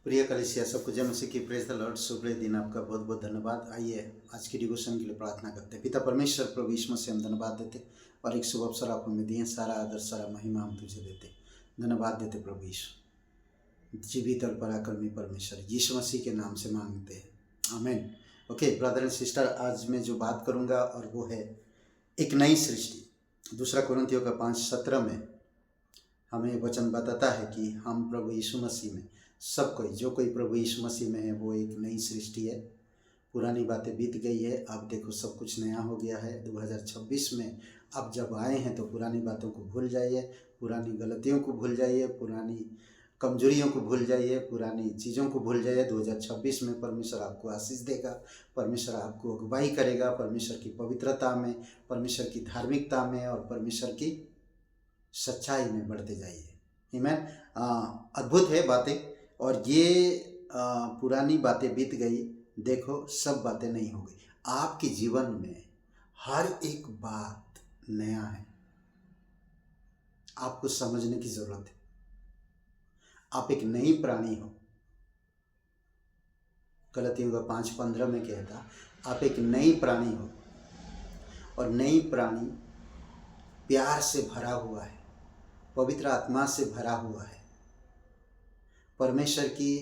प्रिय कलीसिया, सबको जय मसीह की। Praise the Lord. शुभ दिन आपका बहुत बहुत धन्यवाद। आइए आज की डिवोशन के लिए प्रार्थना करते हैं। पिता परमेश्वर प्रभु यीशु मसीह, हम धन्यवाद देते और एक शुभ अवसर आप हमें दिए। सारा आदर सारा महिमा हम तुझे देते, धन्यवाद देते प्रभु यीशु। जीवित और पराक्रमी परमेश्वर यीशु मसीह के नाम से मांगते हैं, आमीन। ओके ब्रदर एंड सिस्टर, आज मैं जो बात करूँगा और वो है एक नई सृष्टि। दूसरा कुरिन्थियों का 5:17 में हमें वचन बताता है कि हम प्रभु यीशु मसीह में सब कोई, जो कोई प्रभु यीशु मसीह में है वो एक नई सृष्टि है। पुरानी बातें बीत गई है, अब देखो सब कुछ नया हो गया है। 2026 में अब जब आए हैं तो पुरानी बातों को भूल जाइए, पुरानी गलतियों को भूल जाइए, पुरानी कमजोरियों को भूल जाइए, पुरानी चीज़ों को भूल जाइए। 2026 में परमेश्वर आपको आशीष देगा, परमेश्वर आपको अगुवाई करेगा, परमेश्वर की पवित्रता में, परमेश्वर की धार्मिकता में और परमेश्वर की सच्चाई में बढ़ते जाइए। आमीन। अद्भुत है बातें। और ये पुरानी बातें बीत गई, देखो सब बातें नहीं हो गई। आपके जीवन में हर एक बात नया है, आपको समझने की जरूरत है। आप एक नई प्राणी हो। गलातियों का 5:15 में कहता, आप एक नई प्राणी हो और नई प्राणी प्यार से भरा हुआ है, पवित्र आत्मा से भरा हुआ है, परमेश्वर की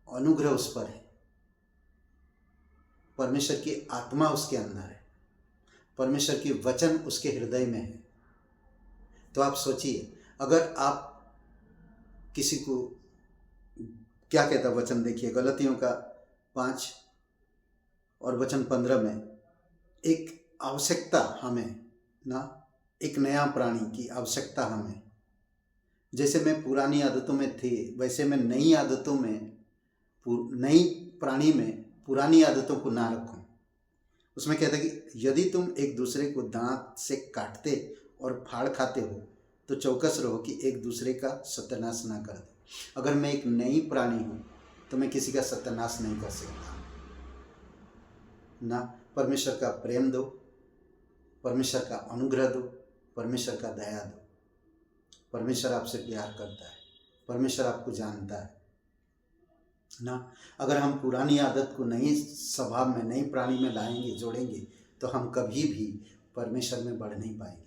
अनुग्रह उस पर है, परमेश्वर की आत्मा उसके अंदर है, परमेश्वर की वचन उसके हृदय में है। तो आप सोचिए, अगर आप किसी को, क्या कहता वचन, देखिए गलातियों का 5 और वचन 15 में एक आवश्यकता हमें ना, एक नया प्राणी की आवश्यकता हमें। जैसे मैं पुरानी आदतों में थी, वैसे मैं नई आदतों में, नई प्राणी में पुरानी आदतों को ना रखूं। उसमें कहता है कि यदि तुम एक दूसरे को दांत से काटते और फाड़ खाते हो तो चौकस रहो कि एक दूसरे का सत्यानाश ना कर दो। अगर मैं एक नई प्राणी हूं तो मैं किसी का सत्यानाश नहीं कर सकता ना। परमेश्वर का प्रेम दो, परमेश्वर का अनुग्रह दो, परमेश्वर का दया दो। परमेश्वर आपसे प्यार करता है, परमेश्वर आपको जानता है ना। अगर हम पुरानी आदत को नई स्वभाव में, नई प्राणी में लाएंगे, जोड़ेंगे, तो हम कभी भी परमेश्वर में बढ़ नहीं पाएंगे।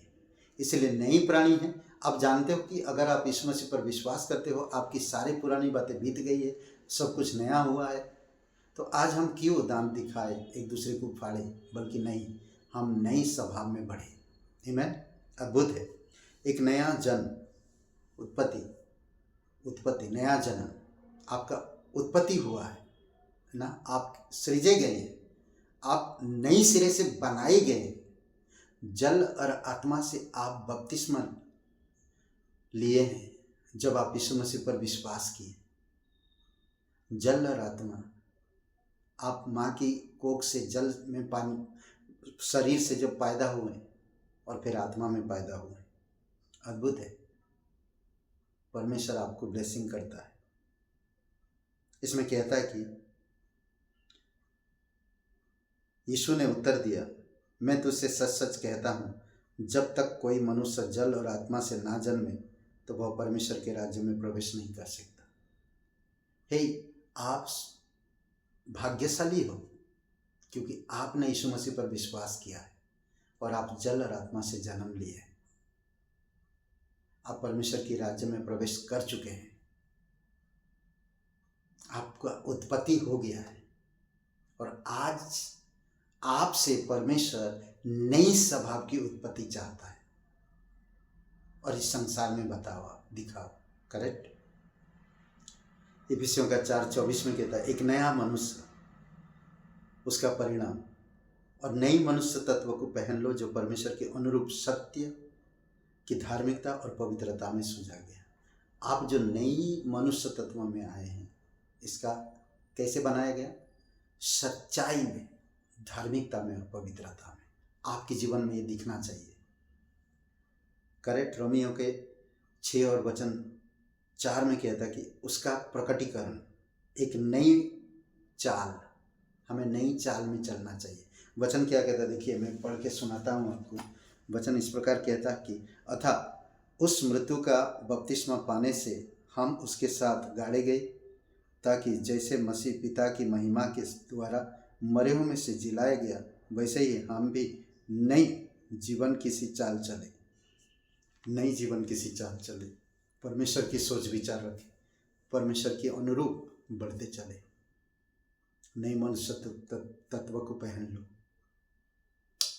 इसलिए नई प्राणी है। आप जानते हो कि अगर आप यीशु मसीह पर विश्वास करते हो, आपकी सारी पुरानी बातें बीत गई है, सब कुछ नया हुआ है। तो आज हम क्यों दांत दिखाए, एक दूसरे को फाड़े, बल्कि नहीं, हम नई स्वभाव में बढ़े। आमीन। अद्भुत है। एक नया जन्म, उत्पत्ति, नया जन्म आपका उत्पत्ति हुआ है ना। आप सृजे गए हैं, आप नई सिरे से बनाए गए। जल और आत्मा से आप बपतिस्मा लिए हैं जब आप यीशु मसीह पर विश्वास किए। जल और आत्मा, आप माँ की कोख से जल में पानी, शरीर से जब पैदा हुए और फिर आत्मा में पैदा हुए। अद्भुत है। परमेश्वर आपको ब्लेसिंग करता है। इसमें कहता है कि यीशु ने उत्तर दिया, मैं तुझसे सच सच कहता हूँ, जब तक कोई मनुष्य जल और आत्मा से ना जन्मे तो वह परमेश्वर के राज्य में प्रवेश नहीं कर सकता। हे, आप भाग्यशाली हो क्योंकि आपने यीशु मसीह पर विश्वास किया है और आप जल और आत्मा से जन्म लिए हैं। आप परमेश्वर के राज्य में प्रवेश कर चुके हैं। आपका उत्पत्ति हो गया है और आज आपसे परमेश्वर नई स्वभाव की उत्पत्ति चाहता है और इस संसार में बताओ, दिखाओ। करेक्ट। इफिसियों का 4:24 में कहता है, एक नया मनुष्य, उसका परिणाम, और नई मनुष्य तत्व को पहन लो जो परमेश्वर के अनुरूप सत्य की धार्मिकता और पवित्रता में सूझा गया। आप जो नई मनुष्य तत्व में आए हैं, इसका कैसे बनाया गया? सच्चाई में, धार्मिकता में और पवित्रता में। आपके जीवन में ये दिखना चाहिए। करेक्ट। रोमियो के 6 और वचन 4 में कहता है कि उसका प्रकटीकरण, एक नई चाल, हमें नई चाल में चलना चाहिए। वचन क्या कहता है, देखिए मैं पढ़ के सुनाता हूँ आपको। वचन इस प्रकार कहता है कि अतः उस मृत्यु का बपतिस्मा पाने से हम उसके साथ गाड़े गए ताकि जैसे मसीह पिता की महिमा के द्वारा मरे हुए में से जिलाया गया, वैसे ही हम भी नई जीवन की सी चाल चले, नई जीवन की सी चाल चले, परमेश्वर की सोच विचार रखें, परमेश्वर के अनुरूप बढ़ते चले, नई मनुष्य तत्व को पहन लो।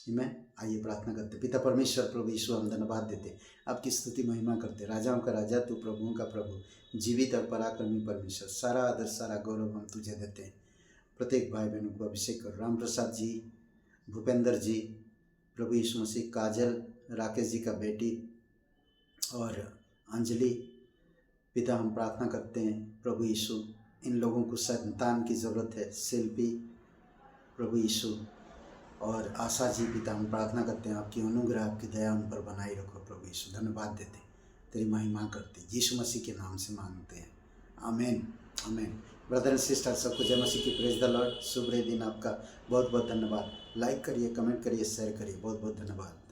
मैं आइए प्रार्थना करते। पिता परमेश्वर प्रभु यीशु, हम धन्यवाद देते, आपकी स्तुति महिमा करते। राजाओं का राजा तू, प्रभुओं का प्रभु, जीवित और पराक्रमी परमेश्वर, सारा आदर सारा गौरव हम तुझे देते हैं। प्रत्येक भाई बहनों को अभिषेक कर। राम प्रसाद जी, भूपेंद्र जी, प्रभु यीशु मसीह, काजल, राकेश जी का बेटी और अंजलि, पिता हम प्रार्थना करते हैं प्रभु यीशु, इन लोगों को संतान की ज़रूरत है, शिल्पी, प्रभु यीशु और आशा जी, पिता हम प्रार्थना करते हैं आपकी अनुग्रह, आपकी दया उन पर बनाई रखो प्रभु यीशु। धन्यवाद देते, तेरी महिमा करते, यीशु मसीह के नाम से मांगते हैं, आमीन आमीन। ब्रदर एंड सिस्टर सबको जय मसीह की, प्रेज द लॉर्ड। शुभ दिन आपका, बहुत बहुत धन्यवाद। लाइक करिए, कमेंट करिए, शेयर करिए, बहुत बहुत धन्यवाद।